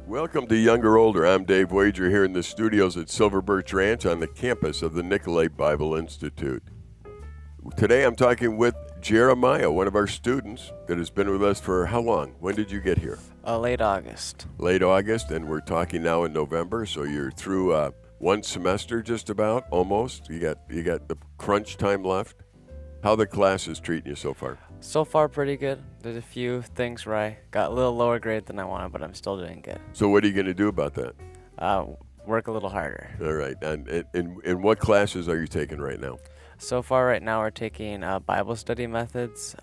Welcome to Young or Older. I'm Dave Wager here in the studios at Silver Birch Ranch on the campus of the Nicolet Bible Institute. Today I'm talking with Jeremiah, one of our students that has been with us for how long? When did you get here? Late August. Late August, and we're talking now in November, so you're through one semester just about, almost. You got the crunch time left. How the classes treating you so far? So far, pretty good. There's a few things where I got a little lower grade than I wanted, but I'm still doing good. So what are you going to do about that? Work a little harder. All right. And what classes are you taking right now? So far, right now, we're taking Bible study methods,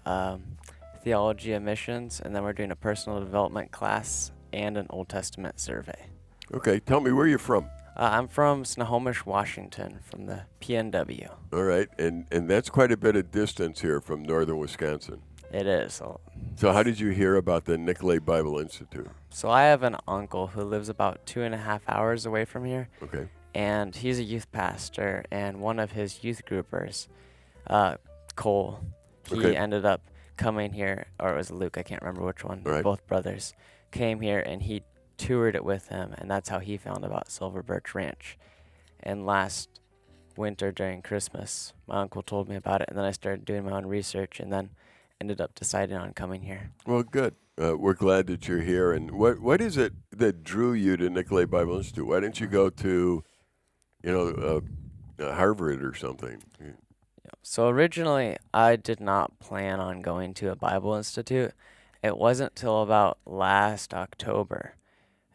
theology of missions, and then we're doing a personal development class and an Old Testament survey. Okay. Tell me, where you're from? I'm from Snohomish, Washington, from the PNW. All right. And that's quite a bit of distance here from northern Wisconsin. It is. So how did you hear about the Nicolet Bible Institute? So I have an uncle who lives about 2.5 hours away from here. Okay. And he's a youth pastor, and one of his youth groupers, Cole, he ended up coming here, or it was Luke, I can't remember which one, right. Both brothers, came here, and he toured it with him, and that's how he found about Silver Birch Ranch. And last winter during Christmas, my uncle told me about it, and then I started doing my own research, and then ended up deciding on coming here. Well, good. We're glad that you're here. And what is it that drew you to Nicolet Bible Institute? Why didn't you go to Harvard or something? So originally, I did not plan on going to a Bible Institute. It wasn't till about last October,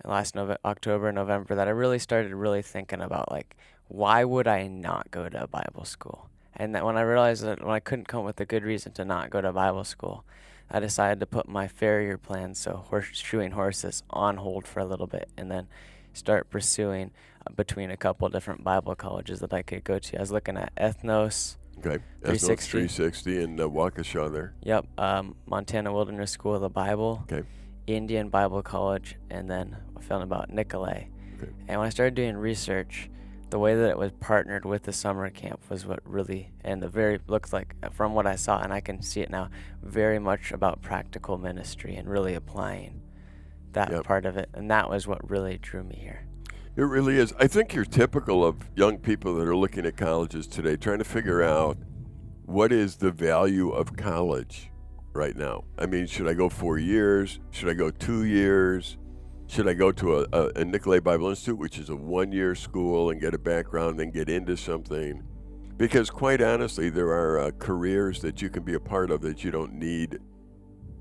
November, that I really started thinking about, like, why would I not go to a Bible school? And that when I realized that when I couldn't come up with a good reason to not go to Bible school, I decided to put my farrier plans, so shoeing horses, on hold for a little bit, and then start pursuing between a couple different Bible colleges that I could go to. I was looking at Ethnos, okay, Ethnos 360 in Waukesha there. Yep, Montana Wilderness School of the Bible, okay, Indian Bible College, and then I found about Nicolet. Okay. And when I started doing research, the way that it was partnered with the summer camp was what really, and looks like, from what I saw, and I can see it now, very much about practical ministry and really applying that part of it. And that was what really drew me here. It really is. I think you're typical of young people that are looking at colleges today, trying to figure out what is the value of college right now. I mean, should I go 4 years? Should I go 2 years? Should I go to a Nicolet Bible Institute, which is a 1-year school, and get a background, then get into something? Because quite honestly, there are careers that you can be a part of that you don't need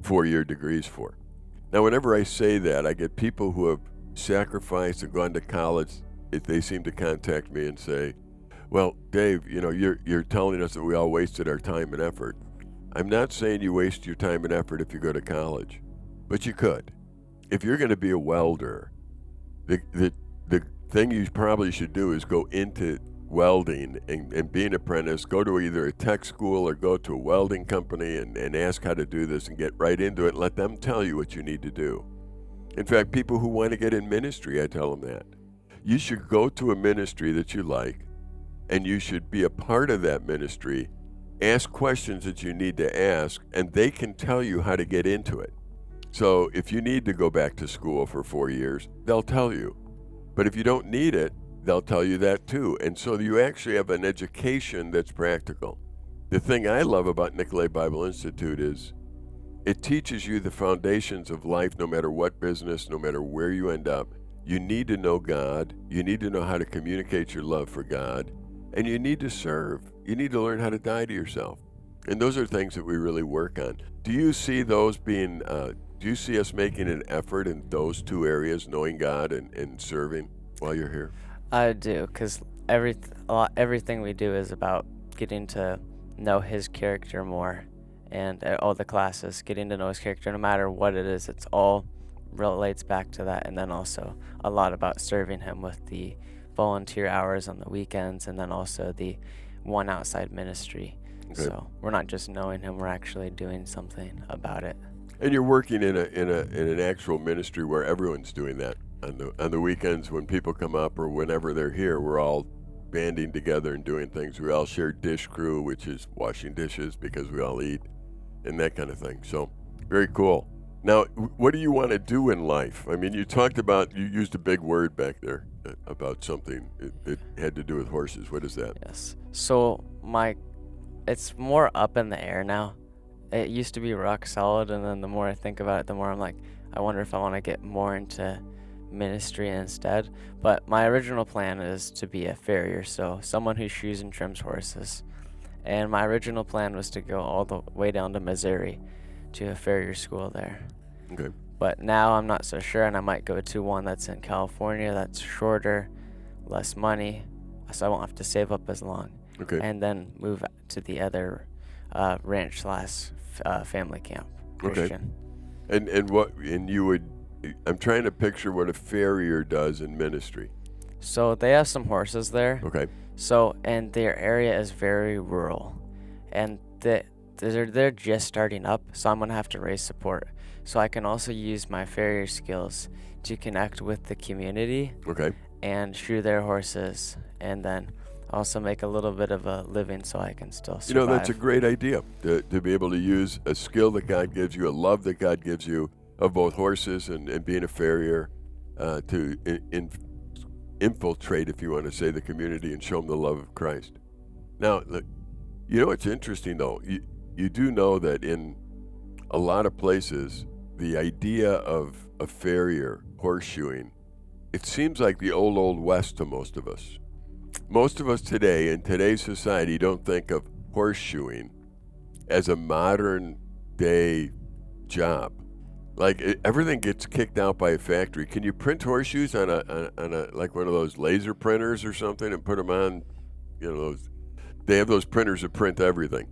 4-year degrees for. Now, whenever I say that, I get people who have sacrificed and gone to college. They seem to contact me and say, well, Dave, you're telling us that we all wasted our time and effort. I'm not saying you waste your time and effort if you go to college, but you could. If you're going to be a welder, the thing you probably should do is go into welding and be an apprentice, go to either a tech school or go to a welding company and ask how to do this and get right into it and let them tell you what you need to do. In fact, people who want to get in ministry, I tell them that. You should go to a ministry that you like, and you should be a part of that ministry, ask questions that you need to ask, and they can tell you how to get into it. So if you need to go back to school for 4 years, they'll tell you. But if you don't need it, they'll tell you that too. And so you actually have an education that's practical. The thing I love about Nicolet Bible Institute is it teaches you the foundations of life, no matter what business, no matter where you end up. You need to know God. You need to know how to communicate your love for God. And you need to serve. You need to learn how to die to yourself. And those are things that we really work on. Do you see those being... Do you see us making an effort in those two areas, knowing God and serving while you're here? I do, because everything we do is about getting to know His character more, and all the classes, getting to know His character, no matter what it is, it's all relates back to that, and then also a lot about serving Him with the volunteer hours on the weekends, and then also the one outside ministry. Okay. So we're not just knowing Him, we're actually doing something about it. And you're working in an actual ministry where everyone's doing that. On the weekends when people come up or whenever they're here, we're all banding together and doing things. We all share dish crew, which is washing dishes because we all eat, and that kind of thing. So very cool. Now, what do you want to do in life? I mean, you used a big word back there about something that had to do with horses. What is that? Yes. So it's more up in the air now. It used to be rock solid, and then the more I think about it, the more I'm like, I wonder if I want to get more into ministry instead. But my original plan is to be a farrier, so someone who shoes and trims horses. And my original plan was to go all the way down to Missouri to a farrier school there. Okay. But now I'm not so sure, and I might go to one that's in California that's shorter, less money, so I won't have to save up as long. Okay. And then move to the other ranch / family camp, Christian. Okay. And you would, I'm trying to picture what a farrier does in ministry. So they have some horses there. Okay. So, and their area is very rural, and they're just starting up, so I'm gonna have to raise support. So I can also use my farrier skills to connect with the community. Okay. And shoe their horses, and then also make a little bit of a living so I can still survive. You know, that's a great idea to be able to use a skill that God gives you, a love that God gives you of both horses and being a farrier to infiltrate, if you want to say, the community and show them the love of Christ. Now, you know what's interesting, though? You do know that in a lot of places, the idea of a farrier, horseshoeing, it seems like the old West to most of us. Most of us today, in today's society, don't think of horseshoeing as a modern day job. Like everything gets kicked out by a factory. Can you print horseshoes on a like one of those laser printers or something and put them on? You know, they have those printers that print everything.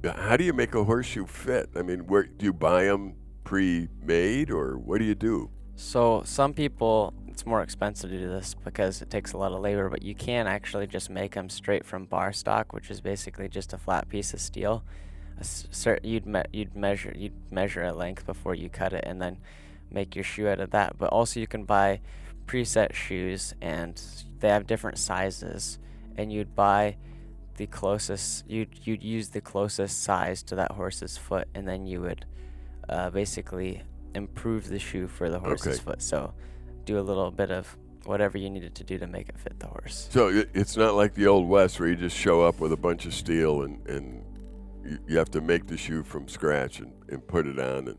How do you make a horseshoe fit? I mean, where do you buy them pre-made, or what do you do? So some people, it's more expensive to do this because it takes a lot of labor, but you can actually just make them straight from bar stock, which is basically just a flat piece of steel. You'd measure a length before you cut it, and then make your shoe out of that. But also you can buy preset shoes, and they have different sizes, and you'd buy the closest. You'd use the closest size to that horse's foot, and then you would basically improve the shoe for the horse's foot. So do a little bit of whatever you needed to do to make it fit the horse. So it's not like the old West where you just show up with a bunch of steel and you have to make the shoe from scratch and put it on, and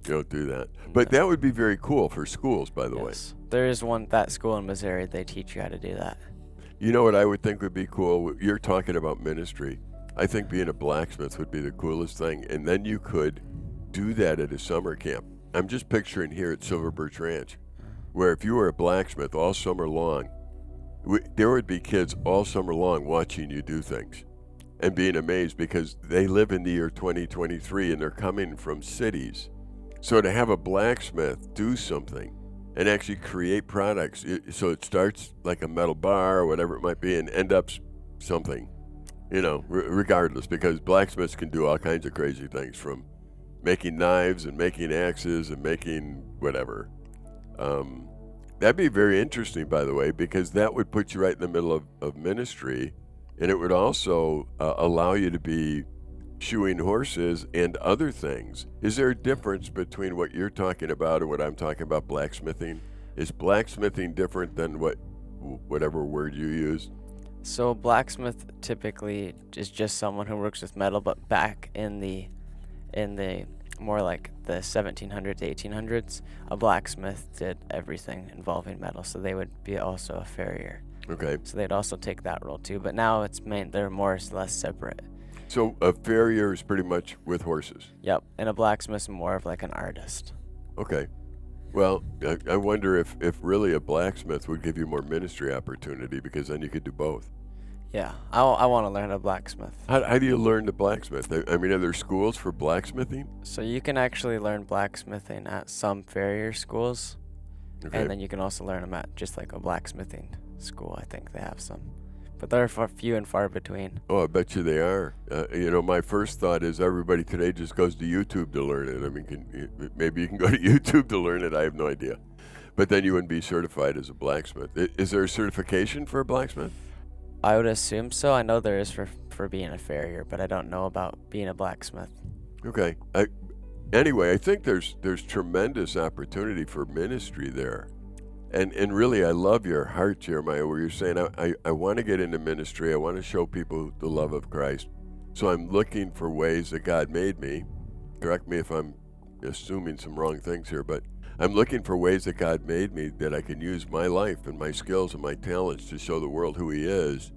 you don't do that. But that would be very cool for schools, by the way. There is that school in Missouri, they teach you how to do that. You know what I would think would be cool? You're talking about ministry. I think being a blacksmith would be the coolest thing. And then you could do that at a summer camp. I'm just picturing here at Silver Birch Ranch, where if you were a blacksmith all summer long, there would be kids all summer long watching you do things and being amazed because they live in the year 2023 and they're coming from cities. So to have a blacksmith do something and actually create products, so it starts like a metal bar or whatever it might be and end up something, you know, regardless, because blacksmiths can do all kinds of crazy things, from making knives and making axes and making whatever. That'd be very interesting, by the way, because that would put you right in the middle of ministry, and it would also allow you to be shoeing horses and other things. Is there a difference between what you're talking about and what I'm talking about, blacksmithing? Is blacksmithing different than whatever word you used? So blacksmith typically is just someone who works with metal, but back in the more like the 1700s, 1800s, a blacksmith did everything involving metal, so they would be also a farrier. Okay. So they'd also take that role too, but now they're more or less separate. So a farrier is pretty much with horses? Yep, and a blacksmith is more of like an artist. Okay. Well, I wonder if really a blacksmith would give you more ministry opportunity, because then you could do both. Yeah, I want to learn a blacksmith. How do you learn to blacksmith? I mean, are there schools for blacksmithing? So you can actually learn blacksmithing at some farrier schools, and then you can also learn them at just like a blacksmithing school. I think they have some, but they're few and far between. Oh, I bet you they are. You know, my first thought is everybody today just goes to YouTube to learn it. I mean, maybe you can go to YouTube to learn it. I have no idea. But then you wouldn't be certified as a blacksmith. Is there a certification for a blacksmith? I would assume so. I know there is for being a farrier, but I don't know about being a blacksmith. Okay. anyway, I think there's tremendous opportunity for ministry there. And really, I love your heart, Jeremiah, where you're saying, I want to get into ministry. I want to show people the love of Christ. So I'm looking for ways that God made me. Correct me if I'm assuming some wrong things here, but I'm looking for ways that God made me that I can use my life and my skills and my talents to show the world who He is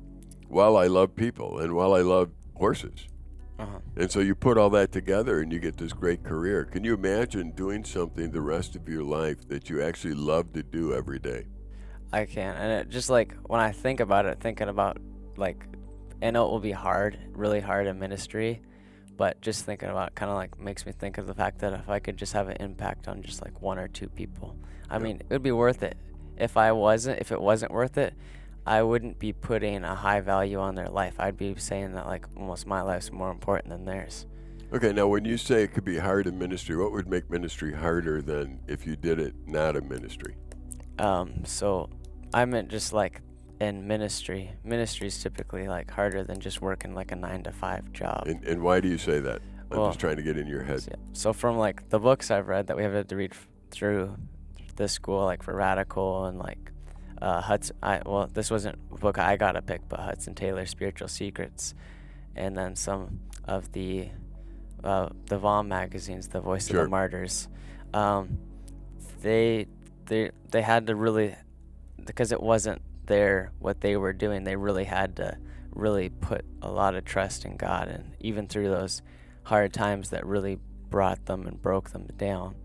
while I love people and while I love horses. Uh-huh. And so you put all that together and you get this great career. Can you imagine doing something the rest of your life that you actually love to do every day? I can. And it just like when I think about it, thinking about like, I know it will be hard, really hard in ministry, but just thinking about it kind of like makes me think of the fact that if I could just have an impact on just like one or two people, I mean, it would be worth it. If it wasn't worth it, I wouldn't be putting a high value on their life. I'd be saying that like almost my life's more important than theirs. Okay, now when you say it could be hard in ministry, what would make ministry harder than if you did it not in ministry? So I meant just like in ministry. Ministry's typically like harder than just working like a 9-to-5 job. And why do you say that? I'm Well, just trying to get in your head. So from like the books I've read that we have to read through this school, like for Radical and like Hudson. This wasn't a book I got to pick, but Hudson Taylor's Spiritual Secrets, and then some of the Vaughn magazines, The Voice of Sure. the Martyrs. They had to really, because it wasn't what they were doing. They really had to really put a lot of trust in God, and even through those hard times that really brought them and broke them down,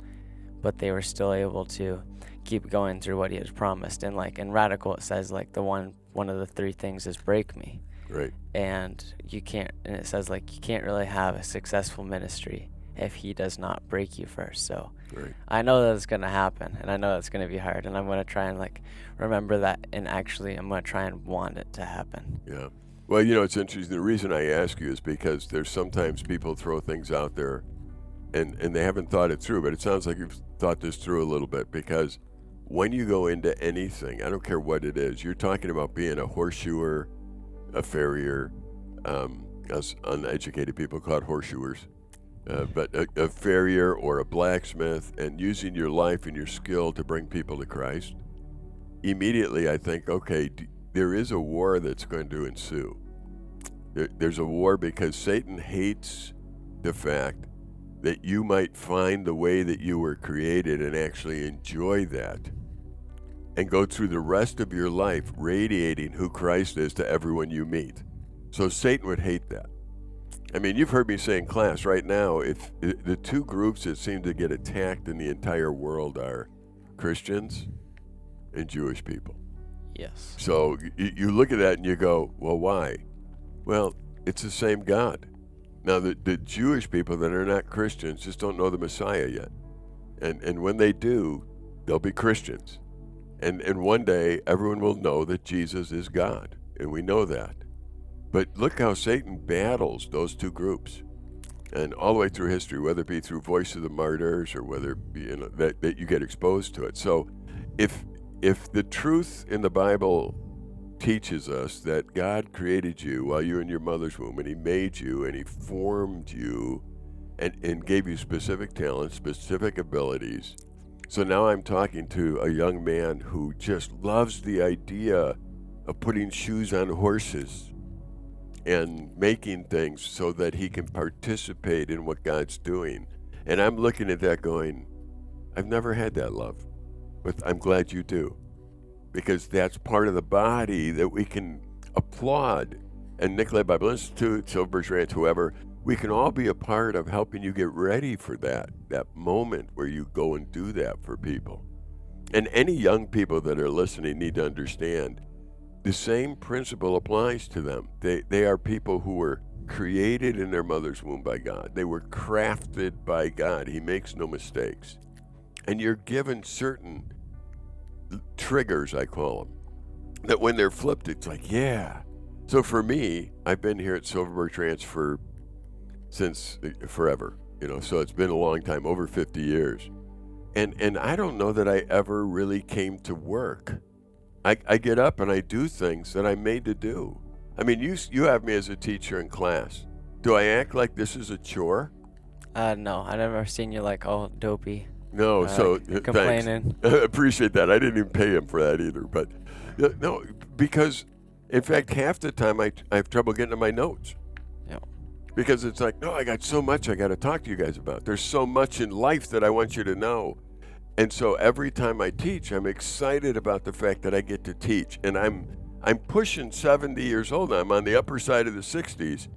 but they were still able to keep going through what He had promised. And like in Radical, it says like one of the 3 things is break me. Right. And it says like you can't really have a successful ministry if He does not break you first. So Right. I know that it's going to happen, and I know it's going to be hard, and I'm going to try and like remember that, and actually I'm going to try and want it to happen. Yeah. Well, it's interesting. The reason I ask you is because there's sometimes people throw things out there and they haven't thought it through, but it sounds like you've thought this through a little bit, because when you go into anything, I don't care what it is, you're talking about being a horseshoer, a farrier, us uneducated people call it horseshoers, but a farrier or a blacksmith, and using your life and your skill to bring people to Christ. Immediately I think, okay, there is a war that's going to ensue. There's a war because Satan hates the fact that you might find the way that you were created and actually enjoy that and go through the rest of your life radiating who Christ is to everyone you meet. So Satan would hate that. I mean, you've heard me say in class right now, if the 2 groups that seem to get attacked in the entire world are Christians and Jewish people. Yes. So you look at that and you go, well, why? Well, it's the same God. Now, the Jewish people that are not Christians just don't know the Messiah yet. And when they do, they'll be Christians. And one day, everyone will know that Jesus is God. And we know that. But look how Satan battles those 2 groups. And all the way through history, whether it be through Voice of the Martyrs or whether it be that you get exposed to it. So if the truth in the Bible teaches us that God created you while you were in your mother's womb, and He made you and He formed you and gave you specific talents, specific abilities. So now I'm talking to a young man who just loves the idea of putting shoes on horses and making things so that he can participate in what God's doing. And I'm looking at that going, I've never had that love, but I'm glad you do. Because that's part of the body that we can applaud. And Nicolet Bible Institute, Birch Ranch, whoever, we can all be a part of helping you get ready for that moment where you go and do that for people. And any young people that are listening need to understand the same principle applies to them. They are people who were created in their mother's womb by God. They were crafted by God. He makes no mistakes. And you're given certain triggers, I call them, that when they're flipped, it's like, yeah. So for me, I've been here at Silver Birch Ranch since forever, so it's been a long time, over 50 years. And I don't know that I ever really came to work. I get up and I do things that I'm made to do. I mean, you have me as a teacher in class. Do I act like this is a chore? No, I never seen you like all dopey, No, so thanks. complaining. Appreciate that. I didn't even pay him for that either. But no, because in fact, half the time I have trouble getting to my notes. Yeah. Because it's like, no, I got so much I got to talk to you guys about. There's so much in life that I want you to know. And so every time I teach, I'm excited about the fact that I get to teach. And I'm pushing 70 years old now. I'm on the upper side of the 60s.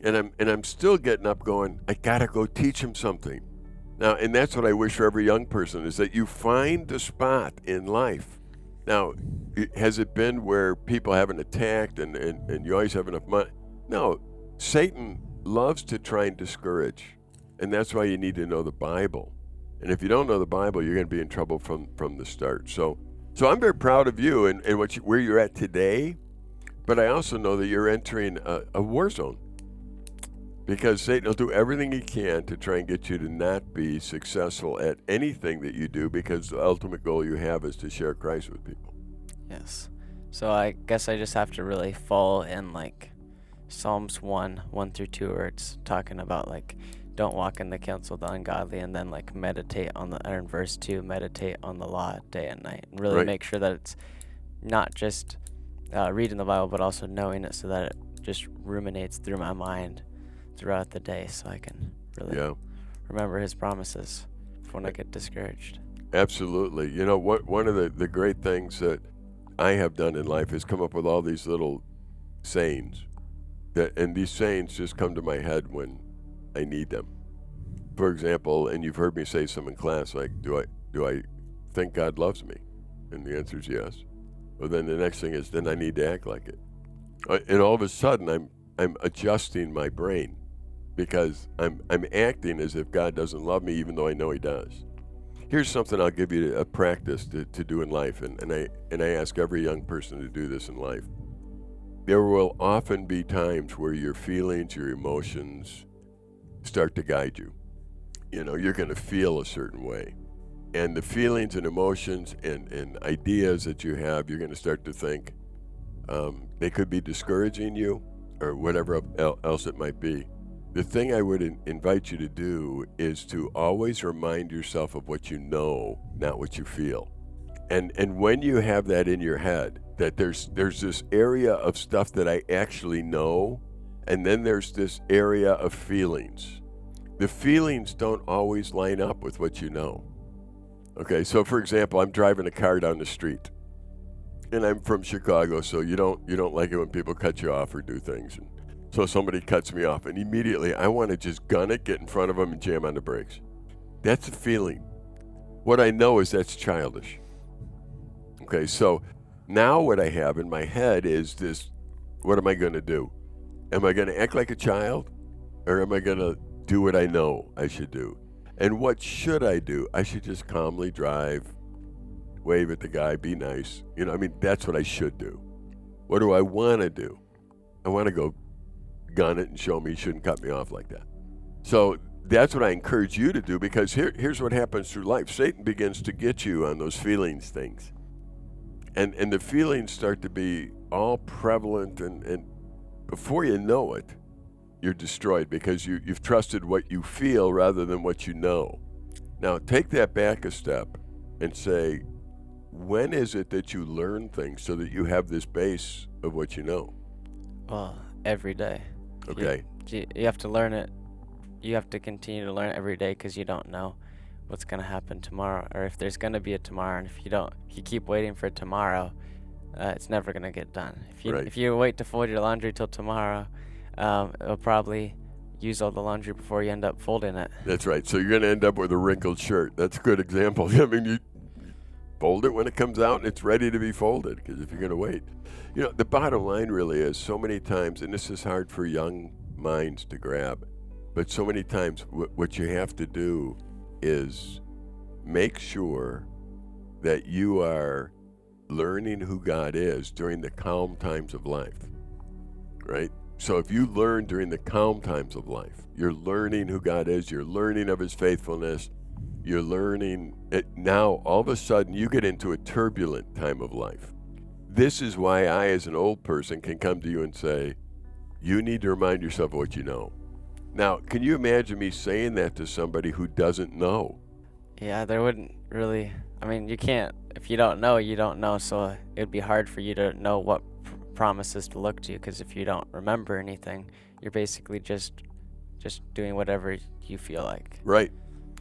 And I'm still getting up going, I got to go teach them something. Now, and that's what I wish for every young person, is that you find the spot in life. Now, has it been where people haven't attacked and you always have enough money? No, Satan loves to try and discourage. And that's why you need to know the Bible. And if you don't know the Bible, you're going to be in trouble from the start. So I'm very proud of you and where you're at today. But I also know that you're entering a war zone. Because Satan will do everything he can to try and get you to not be successful at anything that you do, because the ultimate goal you have is to share Christ with people. Yes. So I guess I just have to really fall in like Psalms 1 through 2, where it's talking about like, don't walk in the counsel of the ungodly, and then like meditate on or in verse 2, meditate on the law day and night, and really make sure that it's not just reading the Bible, but also knowing it, so that it just ruminates through my mind throughout the day, so I can really remember his promises when I get discouraged. Absolutely. You know, one of the great things that I have done in life is come up with all these little sayings, and these sayings just come to my head when I need them. For example, and you've heard me say some in class, like, do I think God loves me? And the answer is yes. Well, then the next thing is, then I need to act like it. And all of a sudden, I'm adjusting my brain, because I'm acting as if God doesn't love me, even though I know he does. Here's something I'll give you a practice to do in life, and I ask every young person to do this in life. There will often be times where your feelings, your emotions start to guide you. You know, you're going to feel a certain way. And the feelings and emotions and ideas that you have, you're going to start to think they could be discouraging you or whatever else it might be. The thing I would invite you to do is to always remind yourself of what you know, not what you feel. And when you have that in your head, that there's this area of stuff that I actually know, and then there's this area of feelings. The feelings don't always line up with what you know. Okay, so for example, I'm driving a car down the street, and I'm from Chicago, so you don't like it when people cut you off or do things. And so somebody cuts me off, and immediately I want to just gun it, get in front of them, and jam on the brakes. That's a feeling. What I know is that's childish. Okay, so now what I have in my head is this: what am I going to do? Am I going to act like a child, or am I going to do what I know I should do? And what should I do? I should just calmly drive, wave at the guy, be nice. You know, I mean, that's what I should do. What do I want to do? I want to go gun it and show me you shouldn't cut me off like that. So that's what I encourage you to do, because here's what happens through life. Satan begins to get you on those feelings things. And the feelings start to be all prevalent, and before you know it, you're destroyed, because you've trusted what you feel rather than what you know. Now, take that back a step and say, when is it that you learn things so that you have this base of what you know? Well, every day. Okay. You have to learn it. You have to continue to learn it every day, because you don't know what's going to happen tomorrow, or if there's going to be a tomorrow. And if you keep waiting for tomorrow, it's never going to get done. If you wait to fold your laundry till tomorrow, it'll probably use all the laundry before you end up folding it. That's right. So you're going to end up with a wrinkled shirt. That's a good example. I mean, you fold it when it comes out and it's ready to be folded, because if you're going to wait. You know, the bottom line really is, so many times, and this is hard for young minds to grab, but so many times what you have to do is make sure that you are learning who God is during the calm times of life, right? So if you learn during the calm times of life, you're learning who God is, you're learning of his faithfulness, you're learning it. Now all of a sudden you get into a turbulent time of life. This is why I, as an old person, can come to you and say, you need to remind yourself of what you know. Now, can you imagine me saying that to somebody who doesn't know? Yeah, there wouldn't really. I mean, you can't. If you don't know, you don't know. So it'd be hard for you to know what promises to look to, because if you don't remember anything, you're basically just doing whatever you feel like. Right.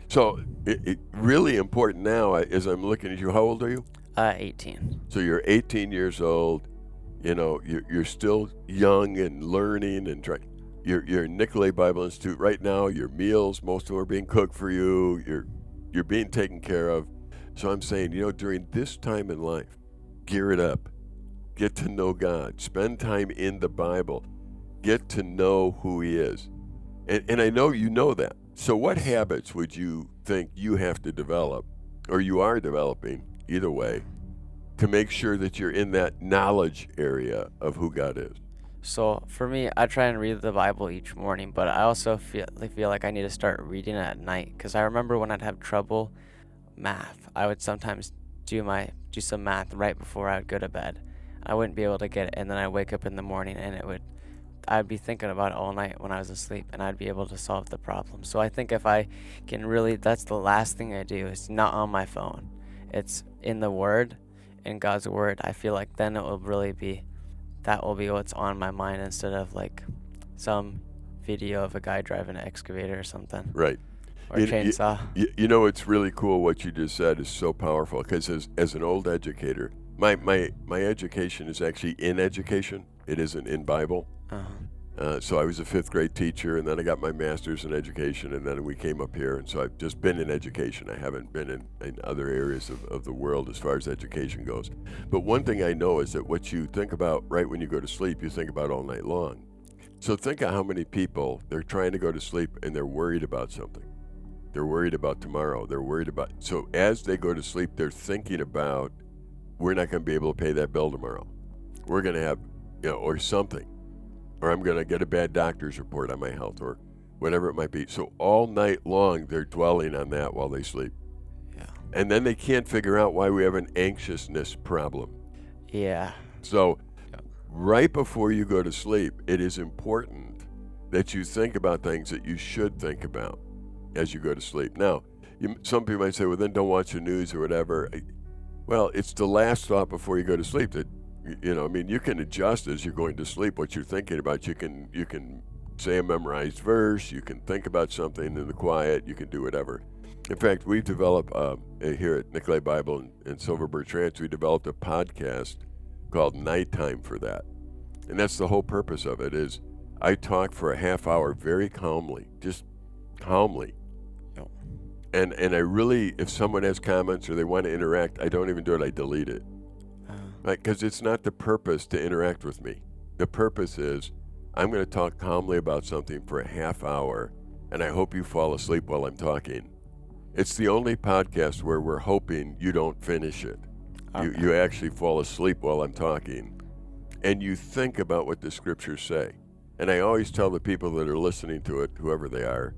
So it really important now as I'm looking at you. How old are you? 18. So you're 18 years old. You know, you're still young and learning and trying. You're in Nicolet Bible Institute right now. Your meals, most of them are being cooked for you. You're being taken care of. So I'm saying, during this time in life, gear it up. Get to know God. Spend time in the Bible. Get to know who He is. And I know you know that. So what habits would you think you have to develop, or you are developing, either way, to make sure that you're in that knowledge area of who God is? So for me, I try and read the Bible each morning, but I also feel like I need to start reading it at night, because I remember when I'd have trouble math, I would sometimes do some math right before I would go to bed. I wouldn't be able to get it, and then I'd wake up in the morning and I'd be thinking about it all night when I was asleep, and I'd be able to solve the problem. So I think if I can really, that's the last thing I do. It's not on my phone. It's in the Word, in God's Word. I feel like then that will be what's on my mind, instead of like some video of a guy driving an excavator or something. Right. Or a chainsaw. It's really cool what you just said is so powerful, because as an old educator, my education is actually in education. It isn't in Bible. So I was a 5th grade teacher, and then I got my master's in education, and then we came up here, and so I've just been in education. I haven't been in other areas of the world as far as education goes. But one thing I know is that what you think about right when you go to sleep, you think about all night long. So think of how many people, they're trying to go to sleep and they're worried about something. They're worried about tomorrow. They're worried about, so as they go to sleep, they're thinking about, we're not going to be able to pay that bill tomorrow. We're going to have, or something. Or I'm going to get a bad doctor's report on my health, or whatever it might be. So all night long, they're dwelling on that while they sleep. Yeah. And then they can't figure out why we have an anxiousness problem. Yeah. So right before you go to sleep, it is important that you think about things that you should think about as you go to sleep. Now, some people might say, well, then don't watch the news or whatever. Well, it's the last thought before you go to sleep that, you can adjust as you're going to sleep what you're thinking about. You can say a memorized verse. You can think about something in the quiet. You can do whatever. In fact, we've developed here at Nicolet Bible and Silver Birch Ranch, we developed a podcast called Nighttime for that. And that's the whole purpose of it is I talk for a half hour very calmly, just calmly. Yep. And I really, if someone has comments or they want to interact, I don't even do it. I delete it. Right, because it's not the purpose to interact with me. The purpose is I'm going to talk calmly about something for a half hour, and I hope you fall asleep while I'm talking. It's the only podcast where we're hoping you don't finish it. Okay. You actually fall asleep while I'm talking, and you think about what the scriptures say. And I always tell the people that are listening to it, whoever they are,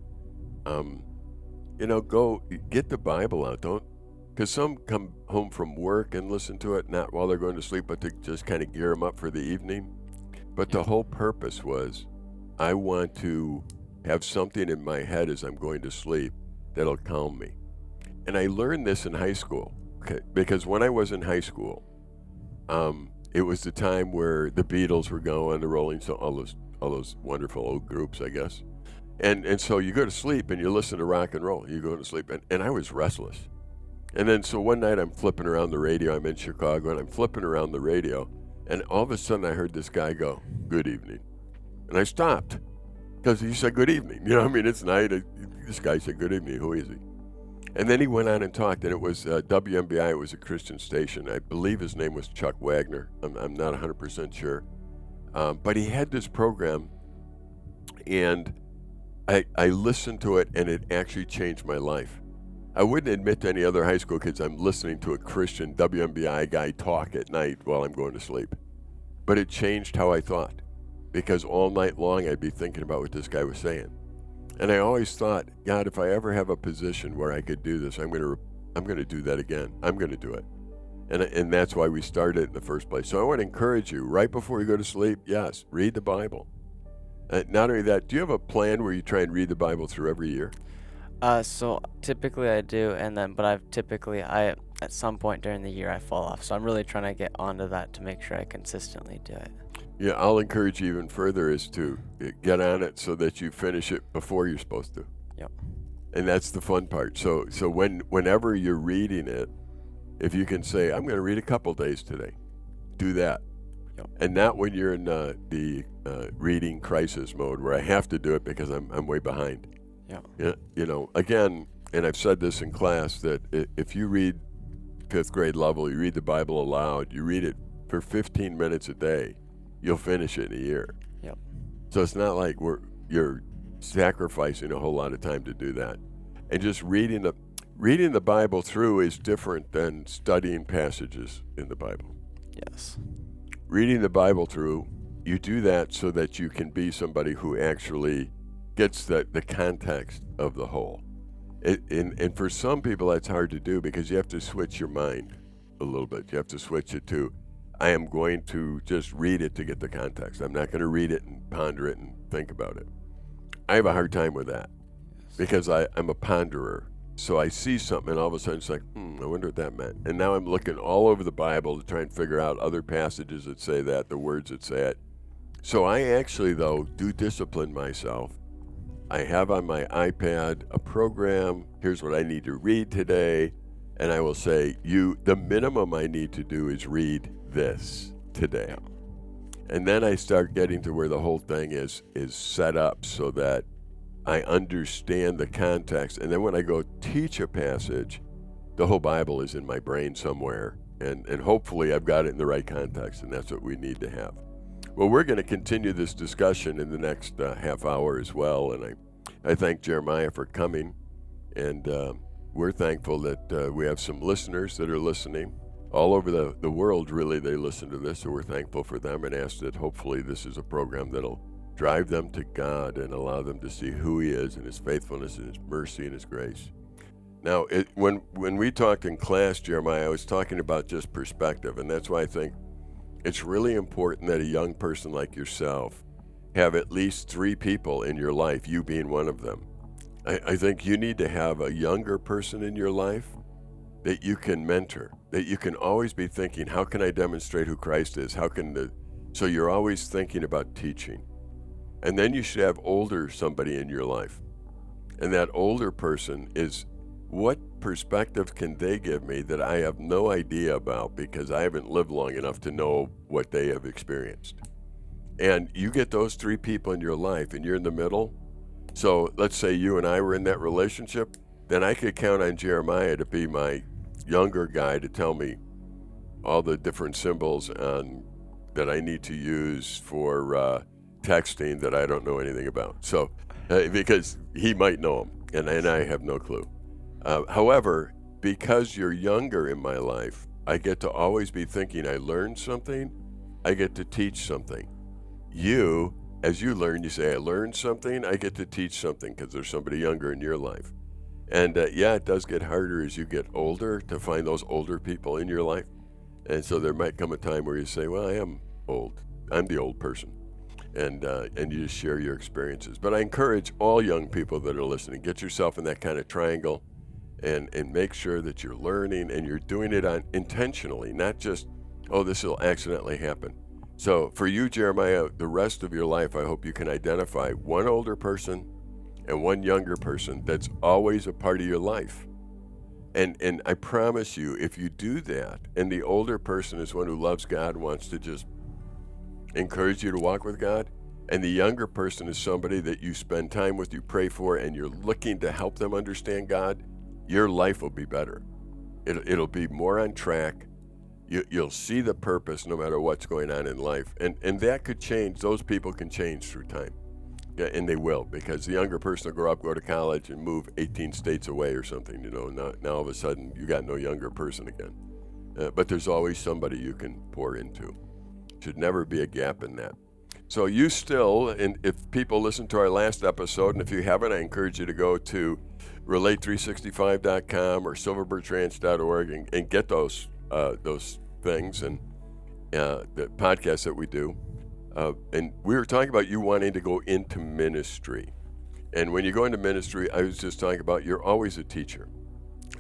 go get the Bible out. Because some come home from work and listen to it, not while they're going to sleep, but to just kind of gear them up for the evening. But the whole purpose was, I want to have something in my head as I'm going to sleep that'll calm me. And I learned this in high school, because when I was in high school, it was the time where the Beatles were going, the Rolling Stones, all those wonderful old groups, I guess. And so you go to sleep and you listen to rock and roll. You go to sleep, and I was restless. And then so one night I'm flipping around the radio. I'm in Chicago, and I'm flipping around the radio, and all of a sudden I heard this guy go, "Good evening." And I stopped, because he said good evening. It's night. This guy said good evening. Who is he? And then he went on and talked, and it was WNBI. It was a Christian station. I believe his name was Chuck Wagner. I'm not 100% sure. But he had this program, and I listened to it, and it actually changed my life. I wouldn't admit to any other high school kids I'm listening to a Christian WNBI guy talk at night while I'm going to sleep. But it changed how I thought, because all night long I'd be thinking about what this guy was saying. And I always thought, God, if I ever have a position where I could do this, I'm going to do that again. I'm going to do it. And that's why we started in the first place. So I want to encourage you, right before you go to sleep, yes, read the Bible. Not only that, do you have a plan where you try and read the Bible through every year? So typically I do, but I at some point during the year I fall off. So I'm really trying to get onto that to make sure I consistently do it. Yeah, I'll encourage you even further is to get on it so that you finish it before you're supposed to. Yep. And that's the fun part. So whenever you're reading it, if you can say, I'm going to read a couple days today, do that. Yep. And not when you're in the reading crisis mode where I have to do it because I'm way behind. Yeah. Again, and I've said this in class, that if you read 5th grade level, you read the Bible aloud, you read it for 15 minutes a day, you'll finish it in a year. Yep. So it's not like you're sacrificing a whole lot of time to do that. And just reading the Bible through is different than studying passages in the Bible. Yes. Reading the Bible through, you do that so that you can be somebody who actually gets the context of the whole. And for some people that's hard to do because you have to switch your mind a little bit. You have to switch it to, I am going to just read it to get the context. I'm not going to read it and ponder it and think about it. I have a hard time with that because I'm a ponderer. So I see something and all of a sudden it's like, I wonder what that meant. And now I'm looking all over the Bible to try and figure out other passages that say that, the words that say it. So I actually, though, do discipline myself. I have on my iPad a program. Here's what I need to read today. And I will say, the minimum I need to do is read this today. And then I start getting to where the whole thing is set up so that I understand the context. And then when I go teach a passage, the whole Bible is in my brain somewhere. And hopefully I've got it in the right context. And that's what we need to have. Well, we're going to continue this discussion in the next half hour as well. And I thank Jeremiah for coming. And we're thankful that we have some listeners that are listening. All over the world, really, they listen to this. So we're thankful for them and ask that hopefully this is a program that'll drive them to God and allow them to see who He is and His faithfulness and His mercy and His grace. Now, when we talked in class, Jeremiah, I was talking about just perspective. And that's why I think it's really important that a young person like yourself have at least 3 people in your life, you being one of them. I think you need to have a younger person in your life that you can mentor, that you can always be thinking, how can I demonstrate who Christ is? So you're always thinking about teaching. And then you should have somebody in your life. And that older person is, what perspective can they give me that I have no idea about because I haven't lived long enough to know what they have experienced? And you get those 3 people in your life and you're in the middle. So let's say you and I were in that relationship, then I could count on Jeremiah to be my younger guy to tell me all the different symbols that I need to use for texting that I don't know anything about. So because he might know them and I have no clue. However, because you're younger in my life, I get to always be thinking I learned something, I get to teach something. You, as you learn, you say, I learned something, I get to teach something because there's somebody younger in your life. And it does get harder as you get older to find those older people in your life. And so there might come a time where you say, well, I am old. I'm the old person. And you just share your experiences. But I encourage all young people that are listening, get yourself in that kind of triangle and make sure that you're learning and you're doing it intentionally, not just, this will accidentally happen. So for you, Jeremiah, the rest of your life, I hope you can identify one older person and one younger person that's always a part of your life. And I promise you, if you do that, and the older person is one who loves God, wants to just encourage you to walk with God, and the younger person is somebody that you spend time with, you pray for, and you're looking to help them understand God, your life will be better. It'll be more on track. You'll see the purpose no matter what's going on in life. And that could change. Those people can change through time. Yeah, and they will, because the younger person will grow up, go to college, and move 18 states away or something. Now all of a sudden you got no younger person again. But there's always somebody you can pour into. Should never be a gap in that. So you still, and if people listen to our last episode, and if you haven't, I encourage you to go to relate365.com or silverbirchranch.org and get those things and the podcasts that we do. And we were talking about you wanting to go into ministry. And when you go into ministry, I was just talking about you're always a teacher.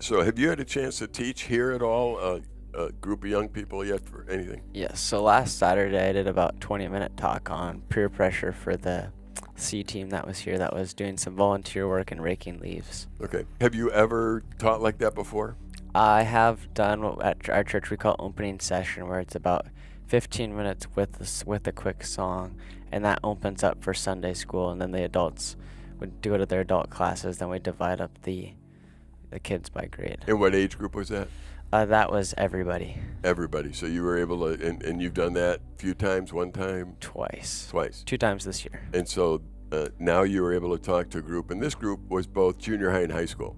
So have you had a chance to teach here at all, a group of young people yet for anything? Yes. So last Saturday I did about 20-minute talk on peer pressure for the C team that was here that was doing some volunteer work and raking leaves. Okay. Have you ever taught like that before? I have done what at our church we call opening session, where it's about 15 minutes with a quick song, and that opens up for Sunday school, and then the adults would go to their adult classes. Then we divide up the kids by grade. And what age group was that? That was everybody. Everybody. So you were able to, and you've done that a few times, one time? Twice. 2 times this year. And so now you were able to talk to a group, and this group was both junior high and high school.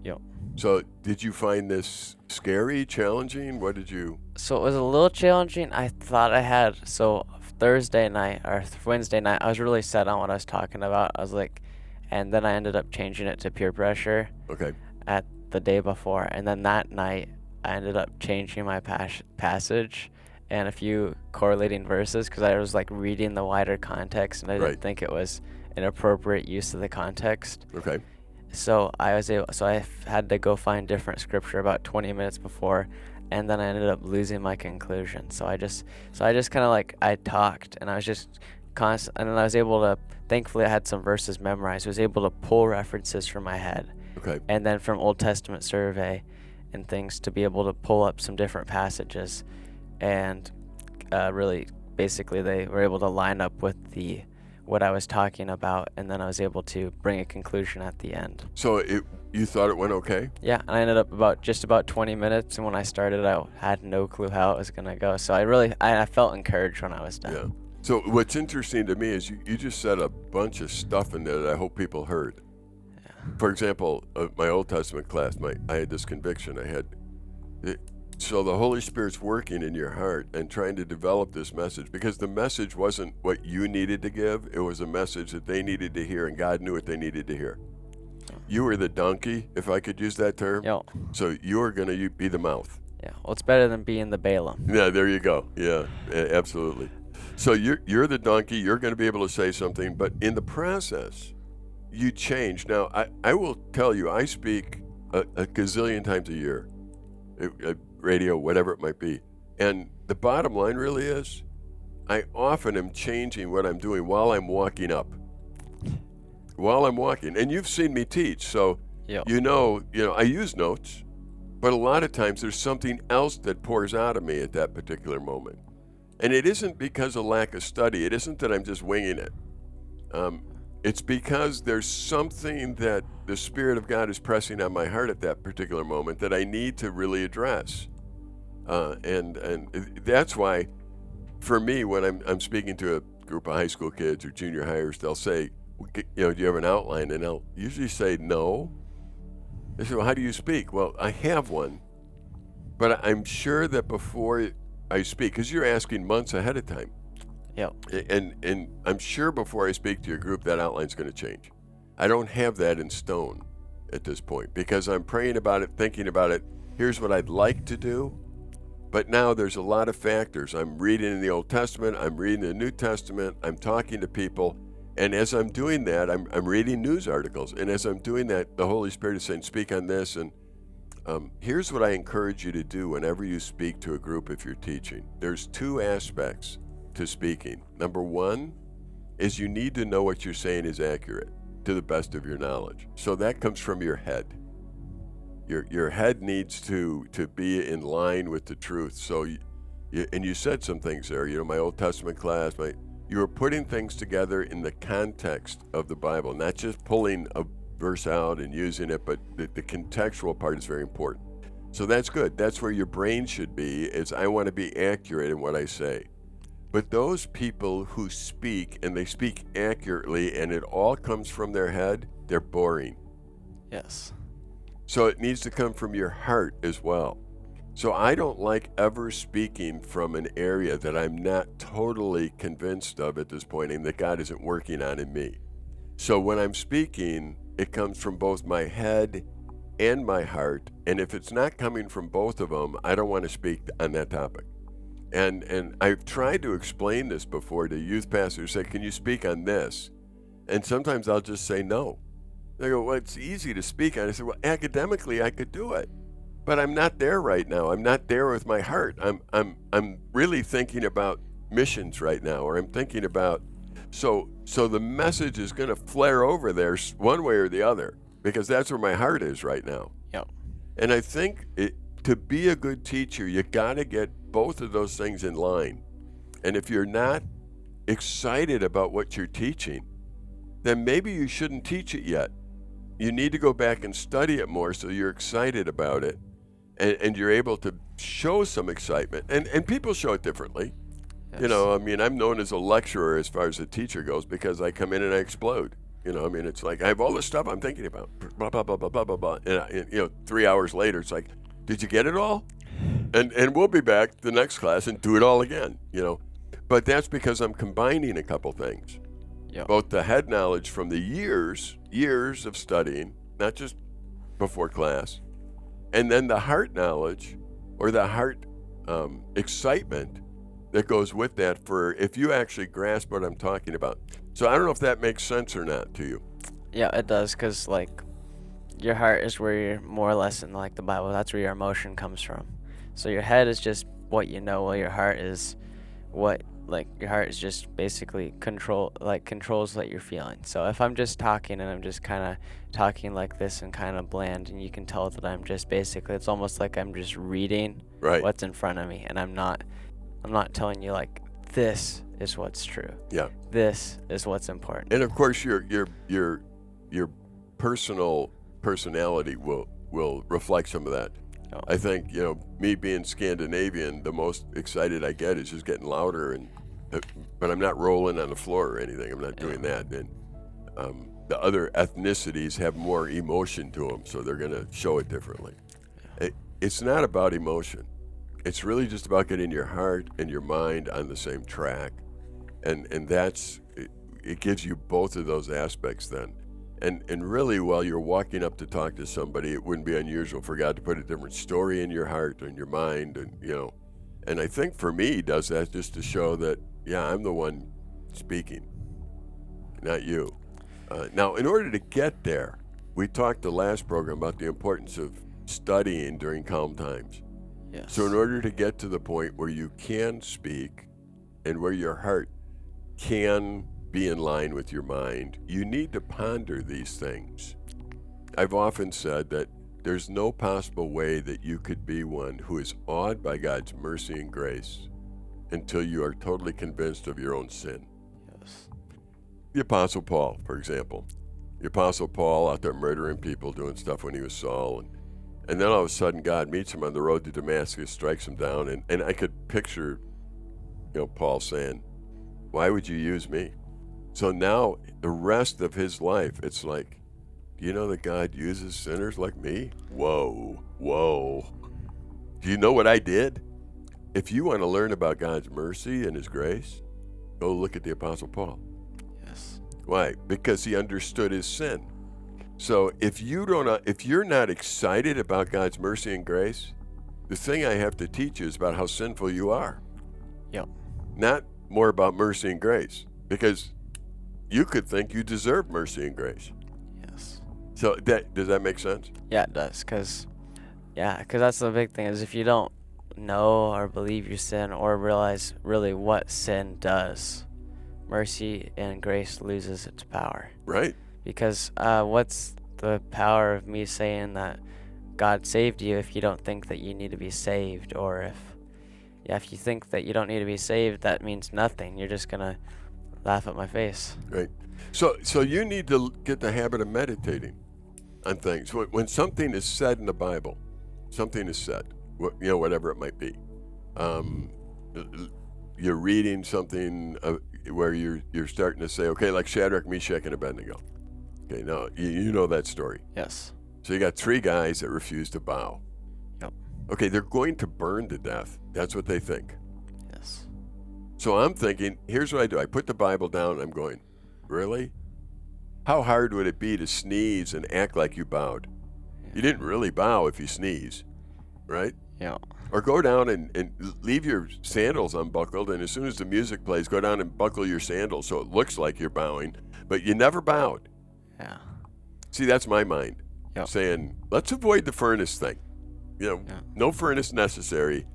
Yep. So did you find this scary, challenging? What did you? So it was a little challenging. I thought I had, so Thursday night or Wednesday night, I was really set on what I was talking about. I was like, and then I ended up changing it to peer pressure. Okay. At the day before, and then that night I ended up changing my passage and a few correlating verses because I was like reading the wider context, and I didn't think it was an appropriate use of the context. Okay. So I had to go find different scripture about 20 minutes before, and then I ended up losing my conclusion. So I just kind of like, I talked, and I was just constant, and then I was able to, thankfully I had some verses memorized. I was able to pull references from my head. Okay. And then from Old Testament survey and things to be able to pull up some different passages, and really basically they were able to line up with what I was talking about, and then I was able to bring a conclusion at the end. So you thought it went okay? Yeah, and I ended up about 20 minutes, and when I started I had no clue how it was gonna go. So I felt encouraged when I was done. Yeah. So what's interesting to me is you just said a bunch of stuff in there that I hope people heard. For example, my Old Testament class, I had this conviction. So the Holy Spirit's working in your heart and trying to develop this message, because the message wasn't what you needed to give. It was a message that they needed to hear, and God knew what they needed to hear. You were the donkey, if I could use that term. Yep. So you were going to be the mouth. Yeah. Well, it's better than being the Balaam. Yeah, there you go. Yeah, absolutely. So you're the donkey. You're going to be able to say something, but in the process, you change. Now, I will tell you, I speak a gazillion times a year, radio, whatever it might be. And the bottom line really is, I often am changing what I'm doing while I'm walking up. While I'm walking. And you've seen me teach, so Yep. you know, I use notes, but a lot of times there's something else that pours out of me at that particular moment. And it isn't because of lack of study. It isn't that I'm just winging it. It's because there's something that the Spirit of God is pressing on my heart at that particular moment that I need to really address. And that's why, for me, when I'm speaking to a group of high school kids or junior hires, they'll say, do you have an outline? And I'll usually say no. They say, well, how do you speak? Well, I have one, but I'm sure that before I speak, because you're asking months ahead of time, Yep. and I'm sure before I speak to your group, that outline's going to change. I don't have that in stone at this point, because I'm praying about it, thinking about it. Here's what I'd like to do. But now there's a lot of factors. I'm reading in the Old Testament. I'm reading the New Testament. I'm talking to people. And as I'm doing that, I'm reading news articles. And as I'm doing that, the Holy Spirit is saying, speak on this. And here's what I encourage you to do whenever you speak to a group if you're teaching. There's 2 aspects to speaking. Number 1 is you need to know what you're saying is accurate to the best of your knowledge. So that comes from your head. Your head needs to be in line with the truth. So you said some things there. My Old Testament class, you were putting things together in the context of the Bible, not just pulling a verse out and using it, but the contextual part is very important. So that's good. That's where your brain should be, is I want to be accurate in what I say. But those people who speak, and they speak accurately, and it all comes from their head, they're boring. Yes. So it needs to come from your heart as well. So I don't like ever speaking from an area that I'm not totally convinced of at this point and that God isn't working on in me. So when I'm speaking, it comes from both my head and my heart. And if it's not coming from both of them, I don't want to speak on that topic. And I've tried to explain this before to youth pastors. Say, can you speak on this? And sometimes I'll just say no. They go, well, it's easy to speak on. I said, well, academically I could do it, but I'm not there right now. I'm not there with my heart. I'm really thinking about missions right now, or I'm thinking about. So the message is going to flare over there one way or the other, because that's where my heart is right now. Yep. And I think to be a good teacher, you got to get both of those things in line. And if you're not excited about what you're teaching, then maybe you shouldn't teach it yet. You need to go back and study it more so you're excited about it, and you're able to show some excitement. And people show it differently. Yes. You know, I mean, I'm known as a lecturer as far as a teacher goes because I come in and I explode. You know, I mean, it's like I have all this stuff I'm thinking about, blah, blah, blah, blah, blah, blah, blah. And 3 hours later, it's like, did you get it all? And we'll be back the next class and do it all again, But that's because I'm combining a couple things. Yep. Both the head knowledge from the years of studying, not just before class, and then the heart knowledge or the heart excitement that goes with that for if you actually grasp what I'm talking about. So I don't know if that makes sense or not to you. Yeah, it does, because, your heart is where you're more or less in, the Bible. That's where your emotion comes from. So your head is just what you know, while your heart is what, your heart is just basically controls what you're feeling. So if I'm just talking and I'm just kind of talking like this and kind of bland, and you can tell that I'm just basically, it's almost like I'm just reading what's in front of me, and I'm not telling you, this is what's true. Yeah. This is what's important. And of course, your personality will reflect some of that. Oh. I think me being Scandinavian, the most excited I get is just getting louder, but I'm not rolling on the floor or anything. I'm not doing that. And the other ethnicities have more emotion to them, so they're going to show it differently. It's not about emotion. It's really just about getting your heart and your mind on the same track. And that's, it gives you both of those aspects then. And really, while you're walking up to talk to somebody, it wouldn't be unusual for God to put a different story in your heart and your mind. And I think for me, he does that just to show that, yeah, I'm the one speaking, not you. Now, in order to get there, we talked the last program about the importance of studying during calm times. Yes. So in order to get to the point where you can speak and where your heart can be in line with your mind, you need to ponder these things. I've often said that there's no possible way that you could be one who is awed by God's mercy and grace until you are totally convinced of your own sin. Yes. The Apostle Paul, for example. The Apostle Paul out there murdering people, doing stuff when he was Saul, and then all of a sudden God meets him on the road to Damascus, strikes him down, and I could picture, Paul saying, "Why would you use me?" So now the rest of his life, it's like, do you know that God uses sinners like me? Whoa. Do you know what I did? If you want to learn about God's mercy and his grace, go look at the Apostle Paul. Yes. Why? Because he understood his sin. So if you're not excited about God's mercy and grace, the thing I have to teach you is about how sinful you are. Yep. Not more about mercy and grace, because you could think you deserve mercy and grace. Yes. So does that make sense? Yeah, it does, because that's the big thing, is if you don't know or believe your sin or realize really what sin does, mercy and grace loses its power. Right. Because what's the power of me saying that God saved you if you don't think that you need to be saved? Or if you think that you don't need to be saved, that means nothing. You're just going to laugh at my face. Right. So you need to get the habit of meditating on things. When something is said in the Bible, something is said, whatever it might be. You're reading something where you're starting to say, okay, like Shadrach, Meshach, and Abednego. Okay, now you know that story. Yes. So you got 3 guys that refuse to bow. Yep. Okay, they're going to burn to death. That's what they think. Yes. So I'm thinking, here's what I do. I put the Bible down and I'm going, really? How hard would it be to sneeze and act like you bowed? You didn't really bow if you sneeze, right? Yeah. Or go down and leave your sandals unbuckled, and as soon as the music plays, go down and buckle your sandals so it looks like you're bowing, but you never bowed. Yeah. See, that's my mind. Yep. Saying, let's avoid the furnace thing. Yeah. No furnace necessary.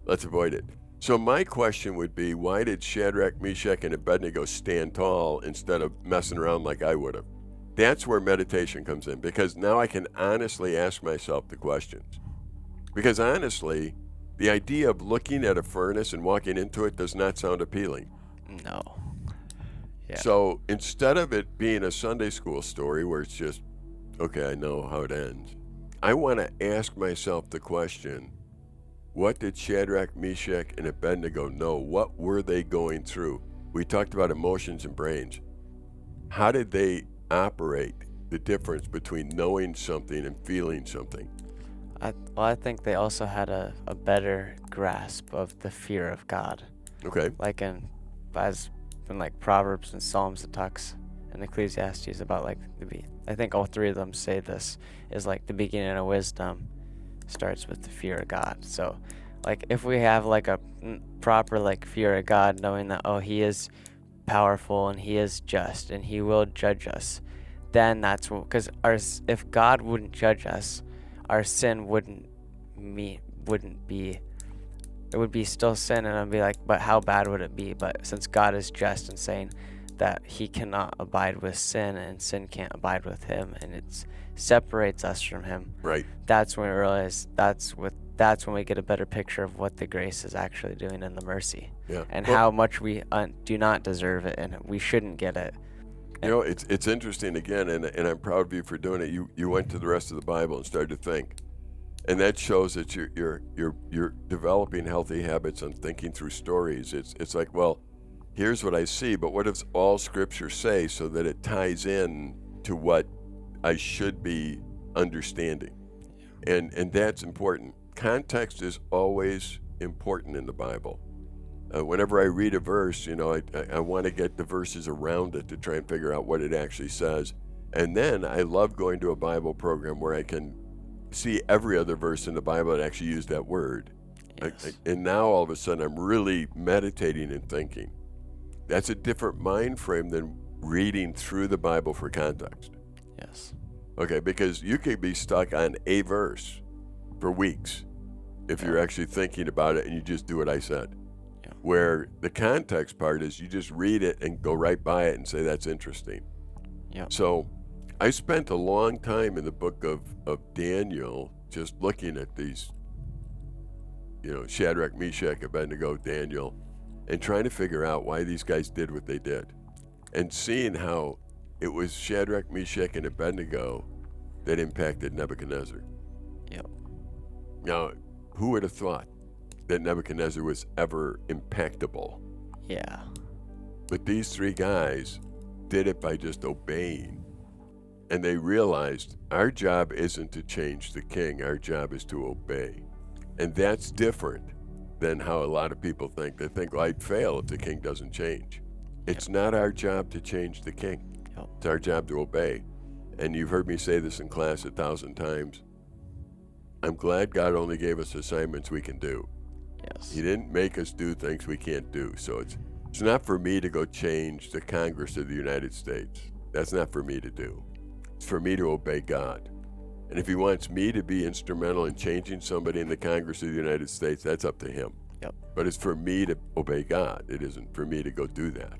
Let's avoid it. So my question would be, why did Shadrach, Meshach, and Abednego stand tall instead of messing around like I would have? That's where meditation comes in, because now I can honestly ask myself the questions. Because honestly, the idea of looking at a furnace and walking into it does not sound appealing. No. Yeah. So instead of it being a Sunday school story where it's just, okay, I know how it ends, I want to ask myself the question, what did Shadrach, Meshach, and Abednego know? What were they going through? We talked about emotions and brains. How did they operate the difference between knowing something and feeling something? I think they also had a better grasp of the fear of God. Okay. Like in Proverbs and Psalms, it talks, and Ecclesiastes about I think all three of them say this is like the beginning of wisdom starts with the fear of God. So like if we have like a proper like fear of God, knowing that he is powerful and he is just and he will judge us, then that's what, because if God wouldn't judge us, our sin wouldn't be, it would be still sin, and I'd be like, but how bad would it be? But since God is just and saying that he cannot abide with sin and sin can't abide with him, and it separates us from him, right? That's when we realize that's when we get a better picture of what the grace is actually doing in the mercy, and how much we do not deserve it and we shouldn't get it. It's interesting again, and I'm proud of you for doing it. You went to the rest of the Bible and started to think, and that shows that you're developing healthy habits and thinking through stories. It's like, well, here's what I see, but what does all Scripture say so that it ties in to what I should be understanding, and that's important. Context is always important in the Bible. Whenever I read a verse, I want to get the verses around it to try and figure out what it actually says. And then I love going to a Bible program where I can see every other verse in the Bible that actually used that word. Yes. And now all of a sudden I'm really meditating and thinking. That's a different mind frame than reading through the Bible for context. Yes. Okay, because you could be stuck on a verse for weeks if you're actually thinking about it and you just do what I said. Where the context part is you just read it and go right by it and say that's interesting. Yep. So I spent a long time in the book of Daniel just looking at these, Shadrach, Meshach, Abednego, Daniel, and trying to figure out why these guys did what they did. And seeing how it was Shadrach, Meshach, and Abednego that impacted Nebuchadnezzar. Yep. Now, who would have thought that Nebuchadnezzar was ever impactable? Yeah. But these three guys did it by just obeying. And they realized our job isn't to change the king, our job is to obey. And that's different than how a lot of people think. They think, well, I'd fail if the king doesn't change. It's not our job to change the king. It's our job to obey. And you've heard me say this in class 1,000 times. I'm glad God only gave us assignments we can do. Yes. He didn't make us do things we can't do. So it's not for me to go change the Congress of the United States. That's not for me to do. It's for me to obey God. And if he wants me to be instrumental in changing somebody in the Congress of the United States, that's up to him. Yep. But it's for me to obey God. It isn't for me to go do that.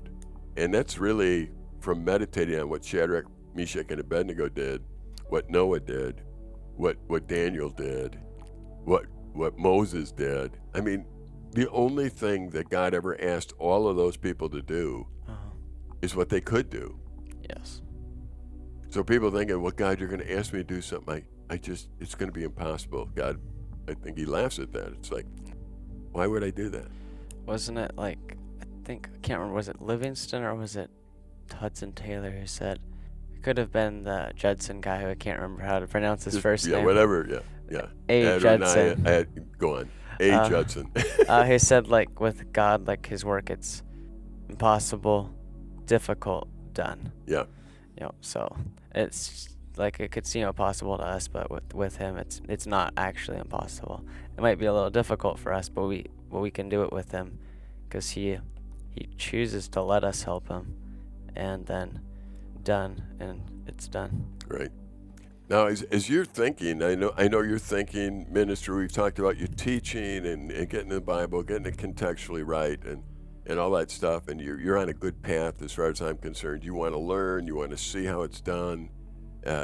And that's really from meditating on what Shadrach, Meshach, and Abednego did, what Noah did, what Daniel did, what Moses did. I mean, the only thing that God ever asked all of those people to do is what they could do. Yes. So people thinking, well, God, you're going to ask me to do something. It's going to be impossible. God, I think he laughs at that. It's like, why would I do that? Wasn't it I can't remember, was it Livingston or was it Hudson Taylor who said, it could have been the Judson guy who I can't remember how to pronounce his first name. Yeah, whatever, yeah. A. Judson. Go on. A. Judson. He said, with God, his work, it's impossible, difficult, done. Yeah. So it's like it could seem impossible to us, but with him, it's not actually impossible. It might be a little difficult for us, but we can do it with him, because he chooses to let us help him, and then it's done. Right. Now, as you're thinking, I know you're thinking ministry. We've talked about you teaching and getting the Bible, getting it contextually right, and all that stuff. And you're on a good path as far as I'm concerned. You want to learn. You want to see how it's done.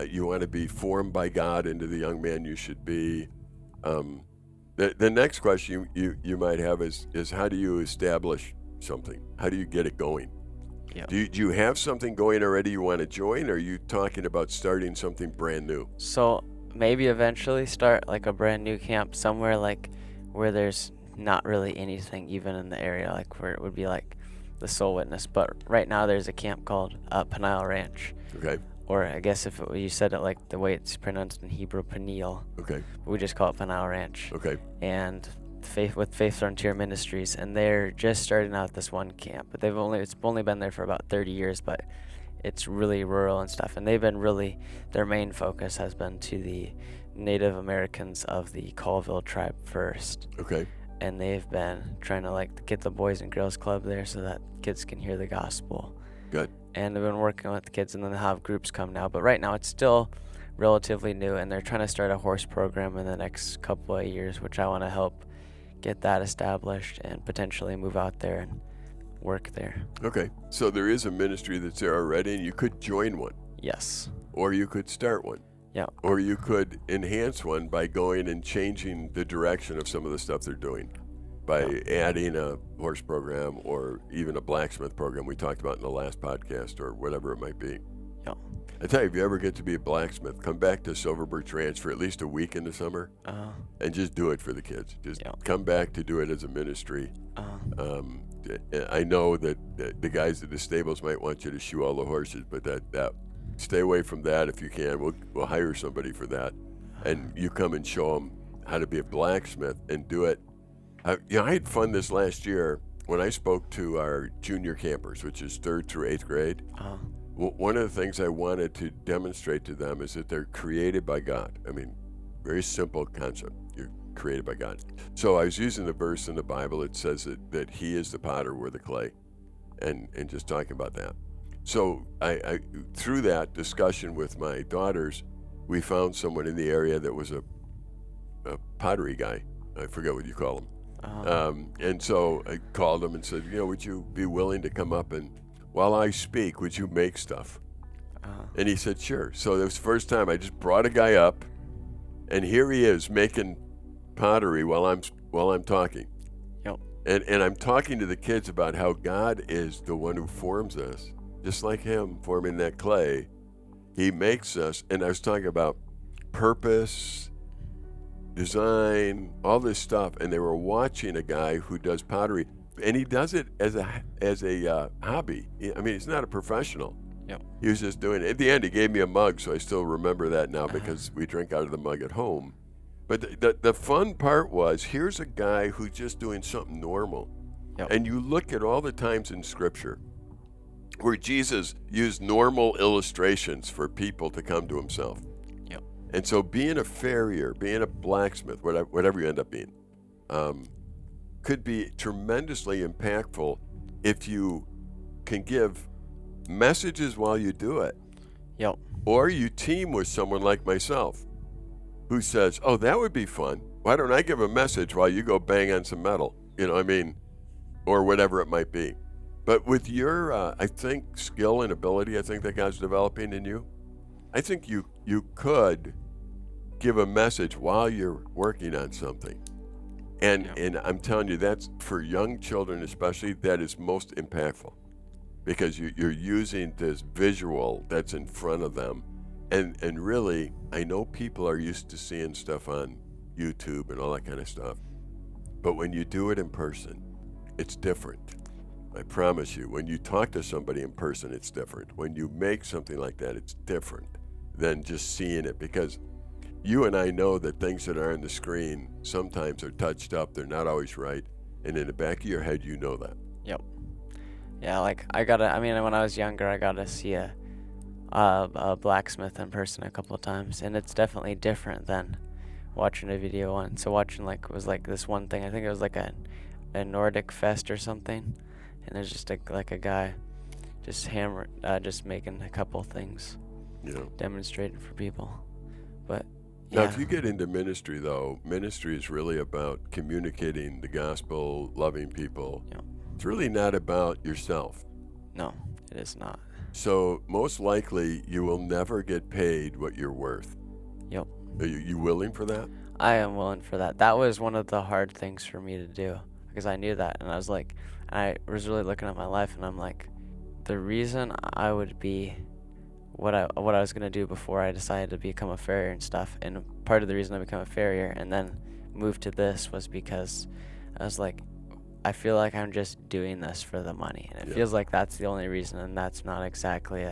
You want to be formed by God into the young man you should be. The next question you might have is how do you establish something? How do you get it going? Yeah. Do you have something going already you want to join, or are you talking about starting something brand new? So maybe eventually start like a brand new camp somewhere like where there's not really anything even in the area, like where it would be like the Soul Witness. But right now there's a camp called Peniel Ranch. Okay. Or I guess if you said it like the way it's pronounced in Hebrew, Peniel. Okay. We just call it Peniel Ranch. Okay. And Faith Frontier Ministries, and they're just starting out this one camp. But it's only been there for about 30 years, but it's really rural and stuff. And they've been their main focus has been to the Native Americans of the Colville tribe first. Okay. And they've been trying to like get the Boys and Girls Club there so that kids can hear the gospel. Good. And they've been working with the kids, and then they have groups come now. But right now it's still relatively new, and they're trying to start a horse program in the next couple of years, which I want to help get that established and potentially move out there and work there. Okay. So there is a ministry that's there already, and you could join one. Yes. Or you could start one. Yeah. Or you could enhance one by going and changing the direction of some of the stuff they're doing by adding a horse program or even a blacksmith program we talked about in the last podcast or whatever it might be. Yeah. I tell you, if you ever get to be a blacksmith, come back to Silver Birch Ranch for at least a week in the summer and just do it for the kids. Just come back to do it as a ministry. I know that the guys at the stables might want you to shoe all the horses, but that stay away from that if you can. We'll hire somebody for that, and you come and show them how to be a blacksmith and do it. I had fun this last year when I spoke to our junior campers, which is 3rd through 8th grade. One of the things I wanted to demonstrate to them is that they're created by God. I mean, very simple concept. You're created by God. So I was using the verse in the Bible that says that He is the potter, we're the clay, and just talking about that. So I through that discussion with my daughters, we found someone in the area that was a pottery guy. I forget what you call him. And so I called him and said, would you be willing to come up and while I speak, would you make stuff? And he said, sure. So it was the first time I just brought a guy up, and here he is making pottery while I'm talking. Yep. And I'm talking to the kids about how God is the one who forms us, just like Him forming that clay. He makes us, and I was talking about purpose, design, all this stuff, and they were watching a guy who does pottery, and he does it as a hobby. I mean, he's not a professional. Yep. He was just doing it. At the end, he gave me a mug, so I still remember that now because we drink out of the mug at home. But the fun part was, here's a guy who's just doing something normal. Yep. And you look at all the times in Scripture where Jesus used normal illustrations for people to come to Himself. And so being a farrier, being a blacksmith, whatever you end up being, could be tremendously impactful if you can give messages while you do it. Yep. Or you team with someone like myself who says, oh, that would be fun. Why don't I give a message while you go bang on some metal? Or whatever it might be. But with your, I think, skill and ability, I think that God's developing in you, I think you could give a message while you're working on something. And I'm telling you, that's for young children especially, that is most impactful because you're using this visual that's in front of them. And really, I know people are used to seeing stuff on YouTube and all that kind of stuff. But when you do it in person, it's different. I promise you, when you talk to somebody in person, it's different. When you make something like that, it's different than just seeing it, because you and I know that things that are on the screen sometimes are touched up. They're not always right. And in the back of your head, you know that. Yep. Yeah, like when I was younger, I got to see a a blacksmith in person a couple of times, and it's definitely different than watching a video once. So watching was like this one thing. I think it was like a Nordic fest or something, and it's just like a guy just making a couple things, demonstrating for people. But now, if you get into ministry, though, ministry is really about communicating the gospel, loving people. Yep. It's really not about yourself. No, it is not. So most likely, you will never get paid what you're worth. Yep. Are you willing for that? I am willing for that. That was one of the hard things for me to do, because I knew that, and I was really looking at my life, and I'm like, the reason I would be what I was gonna do before I decided to become a farrier and stuff, and part of the reason I became a farrier and then moved to this was because I was like, I feel like I'm just doing this for the money, and it feels like that's the only reason, and that's not exactly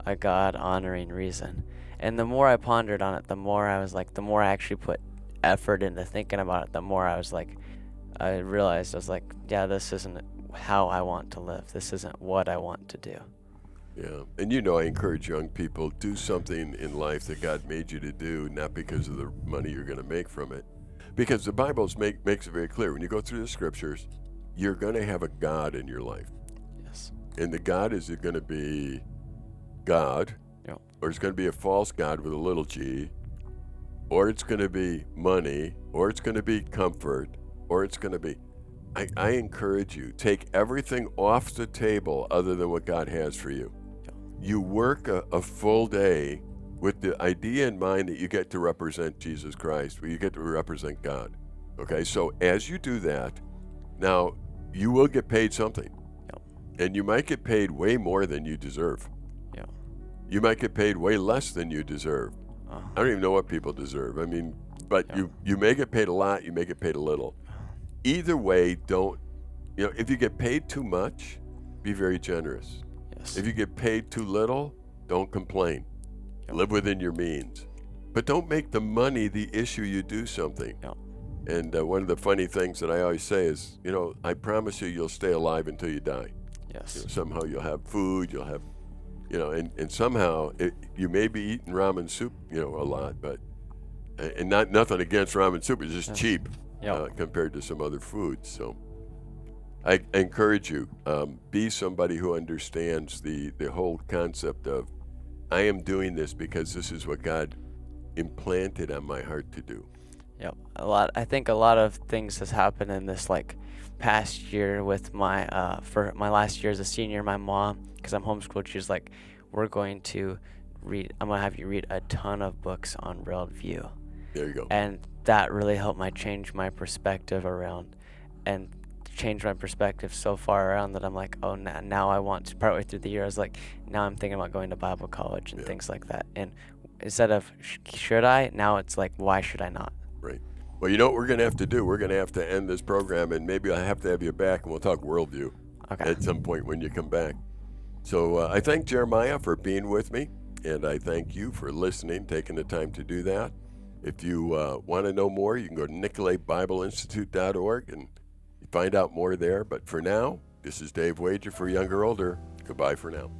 a God-honoring reason. And the more I pondered on it, the more I was like, the more I actually put effort into thinking about it, the more I was like, I realized I was like, yeah, this isn't how I want to live. This isn't what I want to do. Yeah, and I encourage young people, do something in life that God made you to do, not because of the money you're going to make from it. Because the Bible makes it very clear, when you go through the scriptures, you're going to have a God in your life. Yes. And the God is going to be God, or it's going to be a false God with a little g, or it's going to be money, or it's going to be comfort, or it's going to be... I encourage you, take everything off the table other than what God has for you. You work a full day with the idea in mind that you get to represent Jesus Christ, where you get to represent God. Okay, so as you do that, now you will get paid something. And you might get paid way more than you deserve. You might get paid way less than you deserve. I don't even know what people deserve. I mean, but you may get paid a lot, you may get paid a little. Either way, if you get paid too much, be very generous. Yes. If you get paid too little, don't complain. Live within your means. But don't make the money the issue you do something. And one of the funny things that I always say is, I promise you'll stay alive until you die. Yes. Somehow you'll have food, you'll have, and somehow you may be eating ramen soup, a lot, but, and nothing against ramen soup, it's just cheap. Compared to some other foods. So I encourage you, be somebody who understands the whole concept of, I am doing this because this is what God implanted on my heart to do. I think a lot of things has happened in this past year with my for my last year as a senior. My mom, because I'm homeschooled, she's like, I'm going to have you read a ton of books on worldview. There you go. And that really helped change my perspective around, and change my perspective so far around that I'm like, oh, now I want to, partway through the year, I was like, now I'm thinking about going to Bible college and things like that. And instead of should I, now it's like, why should I not? Right. Well, you know what we're going to have to do? We're going to have to end this program, and maybe I'll have to have you back, and we'll talk worldview at some point when you come back. So I thank Jeremiah for being with me, and I thank you for listening, taking the time to do that. If you want to know more, you can go to NicoletBibleInstitute.org and find out more there. But for now, this is Dave Wager for Younger Older. Goodbye for now.